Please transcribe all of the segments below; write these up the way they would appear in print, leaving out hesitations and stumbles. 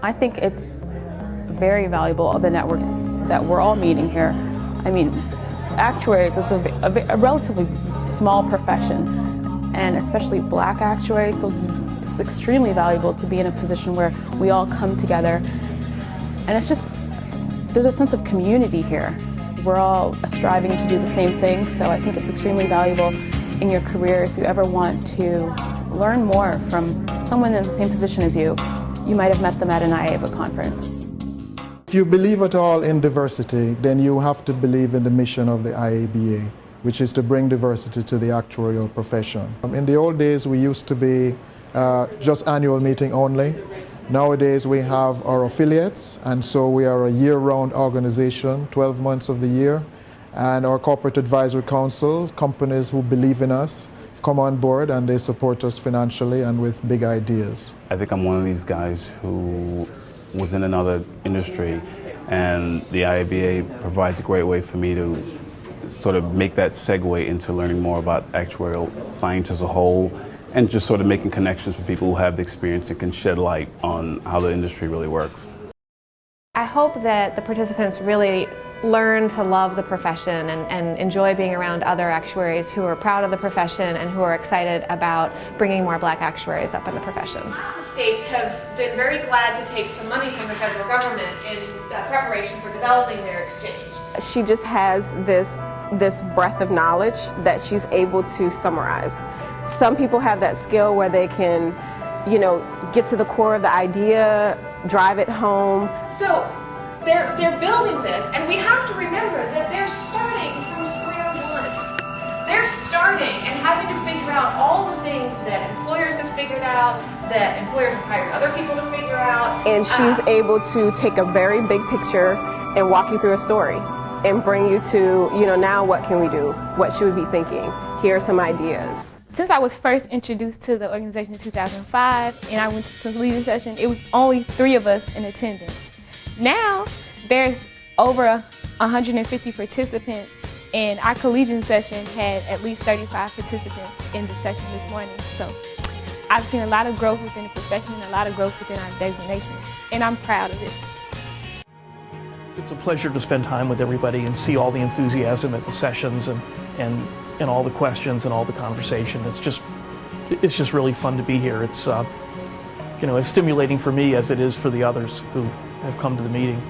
I think it's very valuable, the network that we're all meeting here. I mean, actuaries, it's a relatively small profession, and especially black actuaries, so it's extremely valuable to be in a position where we all come together. And it's just, there's a sense of community here. We're all striving to do the same thing, so I think it's extremely valuable in your career if you ever want to learn more from someone in the same position as you. You might have met them at an IABA conference. If you believe at all in diversity, then you have to believe in the mission of the IABA, which is to bring diversity to the actuarial profession. In the old days, we used to be just annual meeting only. Nowadays, we have our affiliates, and so we are a year-round organization, 12 months of the year. And our corporate advisory council, companies who believe in us, come on board and they support us financially and with big ideas. I think I'm one of these guys who was in another industry, and the IABA provides a great way for me to sort of make that segue into learning more about actuarial science as a whole, and just sort of making connections with people who have the experience and can shed light on how the industry really works. I hope that the participants really learn to love the profession and enjoy being around other actuaries who are proud of the profession and who are excited about bringing more black actuaries up in the profession. Lots of states have been very glad to take some money from the federal government in preparation for developing their exchange. She just has this breadth of knowledge that she's able to summarize. Some people have that skill where they can, get to the core of the idea, drive it home. So they're building this, and we have to remember that they're starting from square one. They're starting and having to figure out all the things that employers have figured out, that employers have hired other people to figure out. And she's able to take a very big picture and walk you through a story and bring you to, now what can we do? What should we be thinking? Here are some ideas. Since I was first introduced to the organization in 2005 and I went to the leading session, it was only 3 of us in attendance. Now, there's over 150 participants, and our collegiate session had at least 35 participants in the session this morning. So I've seen a lot of growth within the profession and a lot of growth within our designation, and I'm proud of it. It's a pleasure to spend time with everybody and see all the enthusiasm at the sessions and all the questions and all the conversation. It's just really fun to be here. It's as stimulating for me as it is for the others who have come to the meeting.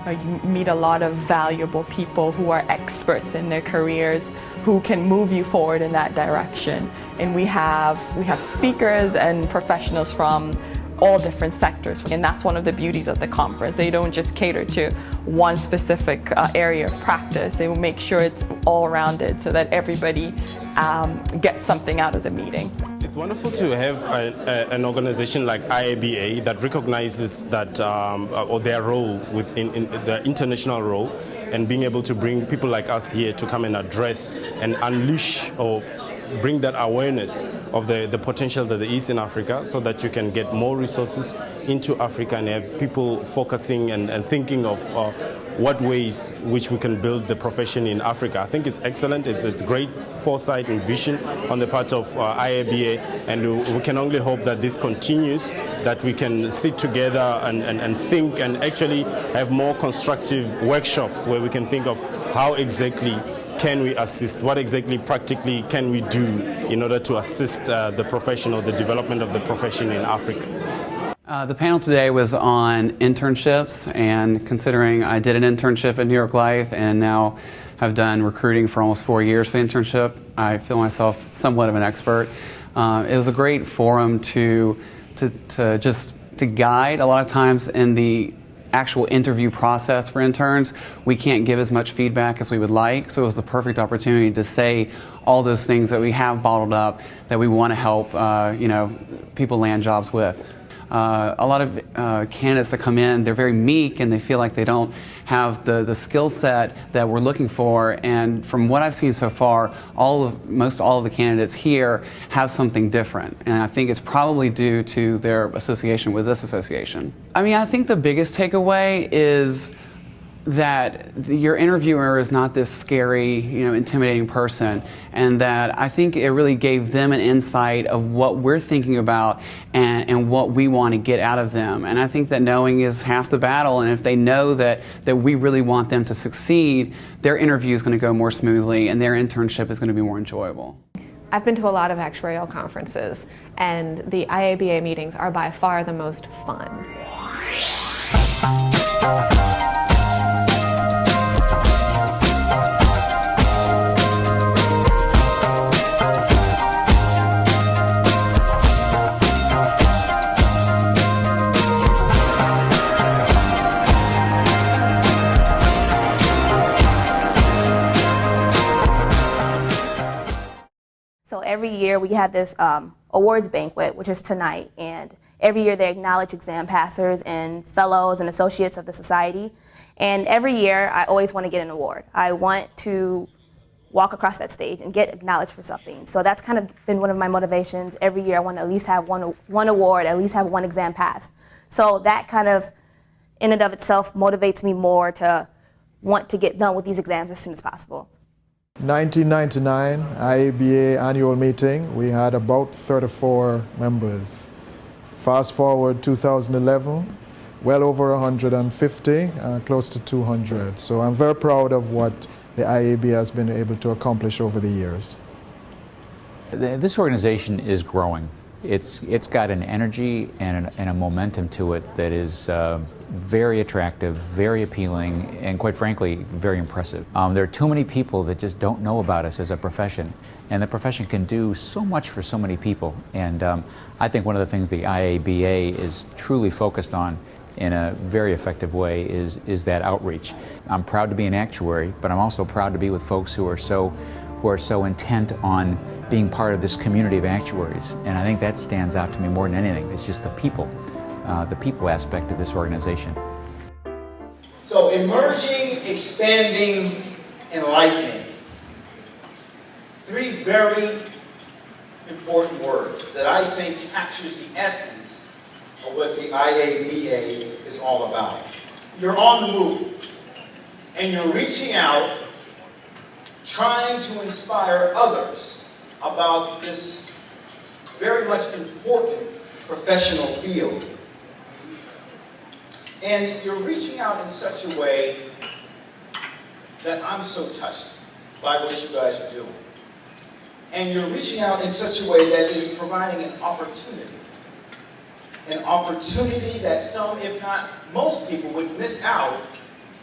You meet a lot of valuable people who are experts in their careers who can move you forward in that direction. And we have speakers and professionals from all different sectors, and that's one of the beauties of the conference. They don't just cater to one specific area of practice. They will make sure it's all rounded so that everybody gets something out of the meeting. It's wonderful to have an organization like IABA that recognizes that or their role in the international role, and being able to bring people like us here to come and address and unleash or bring that awareness of the potential that there is in Africa, so that you can get more resources into Africa and have people focusing and thinking of what ways which we can build the profession in Africa. I think it's excellent. It's great foresight and vision on the part of IABA, and we can only hope that this continues, that we can sit together and think and actually have more constructive workshops where we can think of how exactly can we assist, what exactly practically can we do in order to assist the profession or the development of the profession in Africa. The panel today was on internships, and considering I did an internship at New York Life and now have done recruiting for almost 4 years for the internship, I feel myself somewhat of an expert. It was a great forum to guide. A lot of times in the actual interview process for interns, we can't give as much feedback as we would like, so it was the perfect opportunity to say all those things that we have bottled up that we want to help people land jobs with. A lot of candidates that come in, they're very meek and they feel like they don't have the skill set that we're looking for, and from what I've seen so far, most all of the candidates here have something different, and I think it's probably due to their association with this association. I mean, I think the biggest takeaway is that your interviewer is not this scary, intimidating person, and that I think it really gave them an insight of what we're thinking about and what we want to get out of them. And I think that knowing is half the battle, and if they know that we really want them to succeed, their interview is going to go more smoothly and their internship is going to be more enjoyable. I've been to a lot of actuarial conferences, and the IABA meetings are by far the most fun. So every year we have this awards banquet, which is tonight, and every year they acknowledge exam passers and fellows and associates of the society. And every year I always want to get an award. I want to walk across that stage and get acknowledged for something. So that's kind of been one of my motivations. Every year I want to at least have one award, at least have one exam passed. So that kind of, in and of itself, motivates me more to want to get done with these exams as soon as possible. 1999 IABA annual meeting, we had about 34 members. Fast forward 2011, well over 150, close to 200. So I'm very proud of what the IABA has been able to accomplish over the years. This organization is growing. It's got an energy and a momentum to it that is very attractive, very appealing, and quite frankly, very impressive. There are too many people that just don't know about us as a profession, and the profession can do so much for so many people. And I think one of the things the IABA is truly focused on in a very effective way is that outreach. I'm proud to be an actuary, but I'm also proud to be with folks who are so intent on being part of this community of actuaries. And I think that stands out to me more than anything. It's just the people aspect of this organization. So emerging, expanding, enlightening. Three very important words that I think captures the essence of what the IABA is all about. You're on the move, and you're reaching out, trying to inspire others about this very much important professional field. And you're reaching out in such a way that I'm so touched by what you guys are doing. And you're reaching out in such a way that is providing an opportunity that some, if not most people, would miss out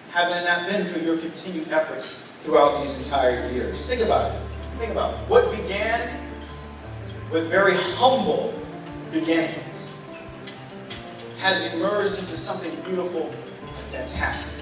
had it not been for your continued efforts throughout these entire years. Think about it. Think about it. What began with very humble beginnings has emerged into something beautiful and fantastic.